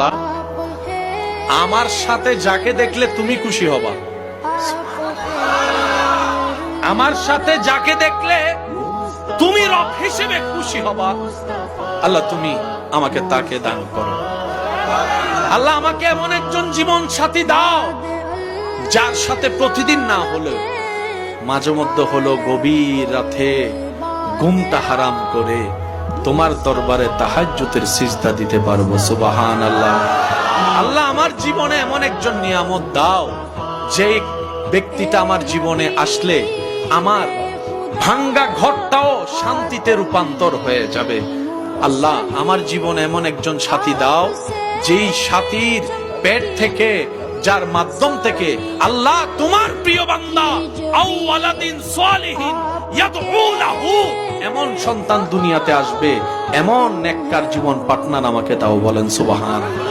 আল্লাহ আমার সাথে যাকে দেখলে তুমি খুশি হবা, আমার সাথে যাকে দেখলে তুমি রব হিসেবে খুশি হবা, আল্লাহ তুমি আমাকে তাকে দান করো। আল্লাহ আমাকে এমন একজন জীবন সাথী দাও যার সাথে প্রতিদিন না হলেও মাঝে মধ্যে হলো গভীর রাতে ঘুমটা হারাম করে তোমার দরবারে তাহাজ্জুদের সিজদা দিতে পারবো। সুবহানাল্লাহ। আল্লাহ আমার জীবনে এমন একজন নিয়ামত দাও যে ব্যক্তিটা আমার জীবনে আসলে আমার ভাঙ্গা ঘরটাও শান্তিতে রূপান্তর হয়ে যাবে। আল্লাহ আমার জীবনে এমন একজন সাথী দাও যেই সাথীর পেট থেকে, যার মাধ্যম থেকে আল্লাহ তোমার প্রিয় বান্দা আও ওয়ালাদিন সালিহিন ইয়াদউ লাহু এমন সন্তান দুনিয়াতে আসবে, এমন নেককার জীবন পার্টনার আমাকে দাও। বলেন সুবহানাল্লাহ।